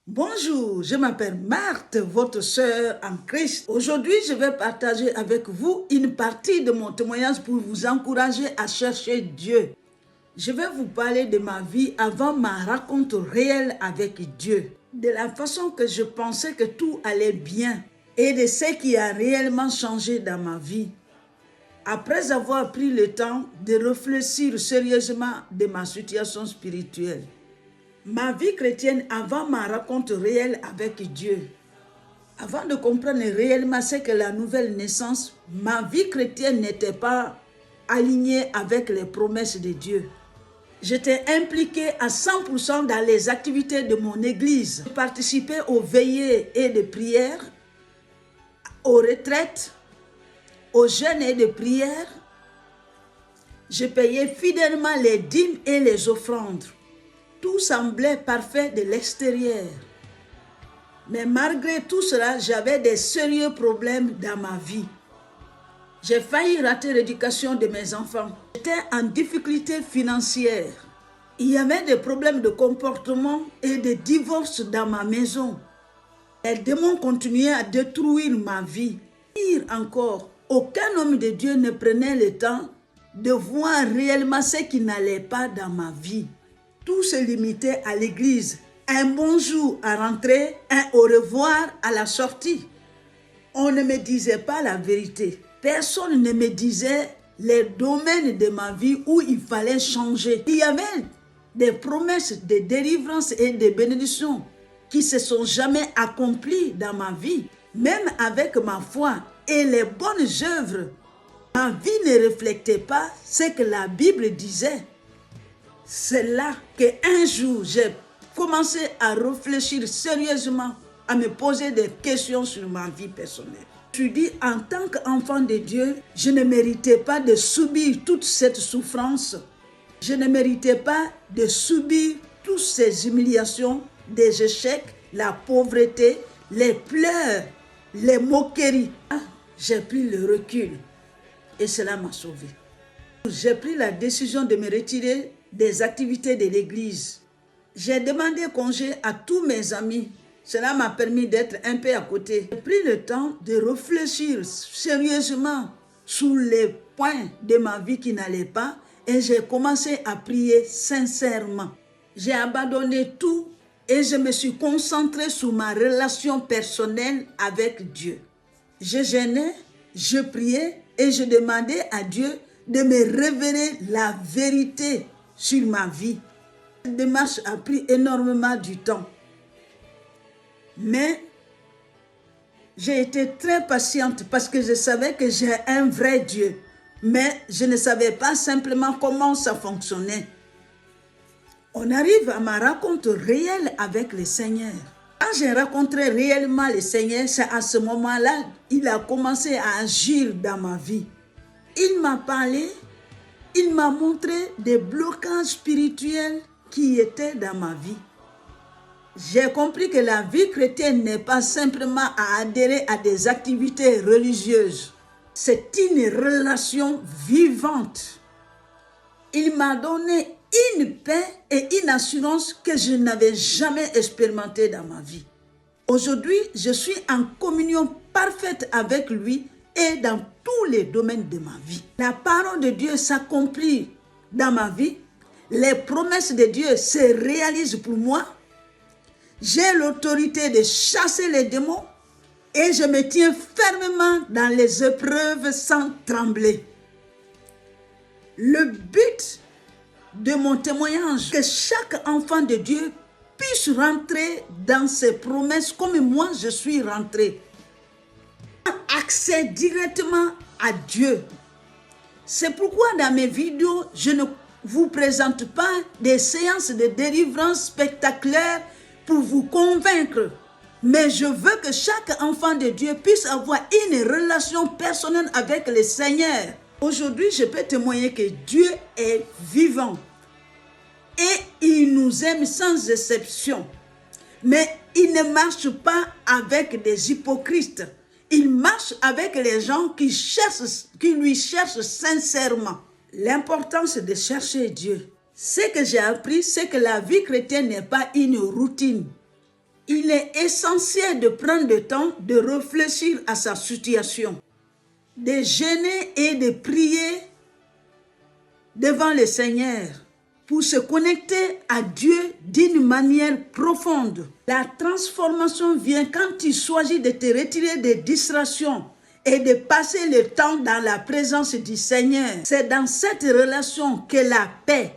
Bonjour, je m'appelle Marthe, votre sœur en Christ. Aujourd'hui, je vais partager avec vous une partie de mon témoignage pour vous encourager à chercher Dieu. Je vais vous parler de ma vie avant ma rencontre réelle avec Dieu, de la façon que je pensais que tout allait bien et de ce qui a réellement changé dans ma vie. Après avoir pris le temps de réfléchir sérieusement de ma situation spirituelle. Ma vie chrétienne avant ma rencontre réelle avec Dieu. Avant de comprendre réellement ce que la nouvelle naissance, ma vie chrétienne n'était pas alignée avec les promesses de Dieu. J'étais impliquée à 100% dans les activités de mon église. Je participais aux veillées et de prières, aux retraites, aux jeûnes et de prières. Je payais fidèlement les dîmes et les offrandes. Tout semblait parfait de l'extérieur. Mais malgré tout cela, j'avais des sérieux problèmes dans ma vie. J'ai failli rater l'éducation de mes enfants. J'étais en difficulté financière. Il y avait des problèmes de comportement et de divorce dans ma maison. Les démons continuaient à détruire ma vie. Pire encore, aucun homme de Dieu ne prenait le temps de voir réellement ce qui n'allait pas dans ma vie. Tout se limitait à l'église. Un bonjour à rentrer, un au revoir à la sortie. On ne me disait pas la vérité. Personne ne me disait les domaines de ma vie où il fallait changer. Il y avait des promesses de délivrance et de bénédiction qui ne se sont jamais accomplies dans ma vie. Même avec ma foi et les bonnes œuvres, ma vie ne reflétait pas ce que la Bible disait. C'est là qu'un jour, j'ai commencé à réfléchir sérieusement, à me poser des questions sur ma vie personnelle. Je me suis dit, en tant qu'enfant de Dieu, je ne méritais pas de subir toute cette souffrance. Je ne méritais pas de subir toutes ces humiliations, des échecs, la pauvreté, les pleurs, les moqueries. J'ai pris le recul et cela m'a sauvé. J'ai pris la décision de me retirer des activités de l'église. J'ai demandé congé à tous mes amis. Cela m'a permis d'être un peu à côté. J'ai pris le temps de réfléchir sérieusement sur les points de ma vie qui n'allaient pas et j'ai commencé à prier sincèrement. J'ai abandonné tout et je me suis concentrée sur ma relation personnelle avec Dieu. Je jeûnais, je priais et je demandais à Dieu de me révéler la vérité sur ma vie. Cette démarche a pris énormément du temps. Mais j'ai été très patiente parce que je savais que j'ai un vrai Dieu. Mais je ne savais pas simplement comment ça fonctionnait. On arrive à ma rencontre réelle avec le Seigneur. Quand j'ai rencontré réellement le Seigneur, c'est à ce moment-là qu'il a commencé à agir dans ma vie. Il m'a parlé. Il m'a montré des blocages spirituels qui étaient dans ma vie. J'ai compris que la vie chrétienne n'est pas simplement à adhérer à des activités religieuses. C'est une relation vivante. Il m'a donné une paix et une assurance que je n'avais jamais expérimentée dans ma vie. Aujourd'hui, je suis en communion parfaite avec lui et dans tous les domaines de ma vie. La parole de Dieu s'accomplit dans ma vie. Les promesses de Dieu se réalisent pour moi. J'ai l'autorité de chasser les démons et je me tiens fermement dans les épreuves sans trembler. Le but de mon témoignage, que chaque enfant de Dieu puisse rentrer dans ses promesses comme moi je suis rentré. Accès directement à Dieu. C'est pourquoi dans mes vidéos, je ne vous présente pas des séances de délivrance spectaculaires pour vous convaincre. Mais je veux que chaque enfant de Dieu puisse avoir une relation personnelle avec le Seigneur. Aujourd'hui, je peux témoigner que Dieu est vivant. Et il nous aime sans exception. Mais il ne marche pas avec des hypocrites. Il marche avec les gens qui lui cherchent sincèrement. L'importance de chercher Dieu. Ce que j'ai appris, c'est que la vie chrétienne n'est pas une routine. il est essentiel de prendre le temps de réfléchir à sa situation, de jeûner et de prier devant le Seigneur pour se connecter à Dieu d'une manière profonde. La transformation vient quand il s'agit de te retirer des distractions et de passer le temps dans la présence du Seigneur. C'est dans cette relation que la paix,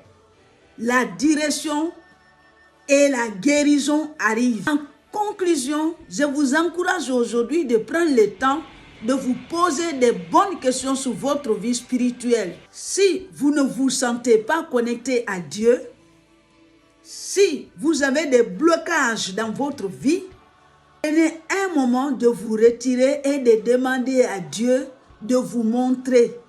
la direction et la guérison arrivent. En conclusion, je vous encourage aujourd'hui de prendre le temps de vous poser des bonnes questions sur votre vie spirituelle. Si vous ne vous sentez pas connecté à Dieu, si vous avez des blocages dans votre vie, prenez un moment de vous retirer et de demander à Dieu de vous montrer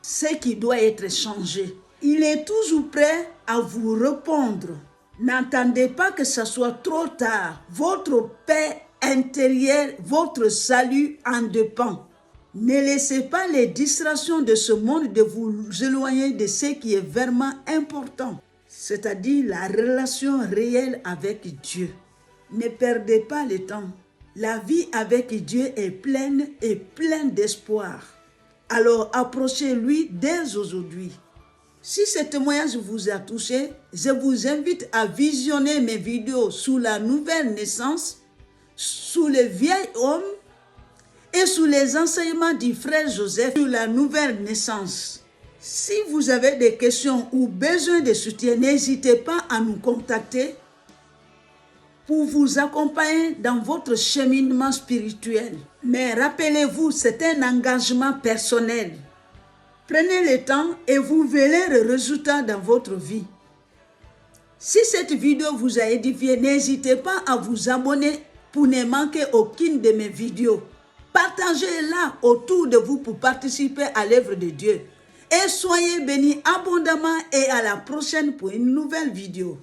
ce qui doit être changé. Il est toujours prêt à vous répondre. N'attendez pas que ce soit trop tard. Votre paix intérieure, votre salut en dépend. Ne laissez pas les distractions de ce monde de vous éloigner de ce qui est vraiment important, c'est-à-dire la relation réelle avec Dieu. Ne perdez pas le temps. La vie avec Dieu est pleine d'espoir. Alors approchez-lui dès aujourd'hui. Si ce témoignage vous a touché, je vous invite à visionner mes vidéos sur la nouvelle naissance, sur le vieil homme et sur les enseignements du frère Joseph sur la nouvelle naissance. Si vous avez des questions ou besoin de soutien, n'hésitez pas à nous contacter pour vous accompagner dans votre cheminement spirituel. Mais rappelez-vous, c'est un engagement personnel. Prenez le temps et vous verrez le résultat dans votre vie. Si cette vidéo vous a édifié, n'hésitez pas à vous abonner pour ne manquer aucune de mes vidéos. Partagez-la autour de vous pour participer à l'œuvre de Dieu. Et soyez bénis abondamment et à la prochaine pour une nouvelle vidéo.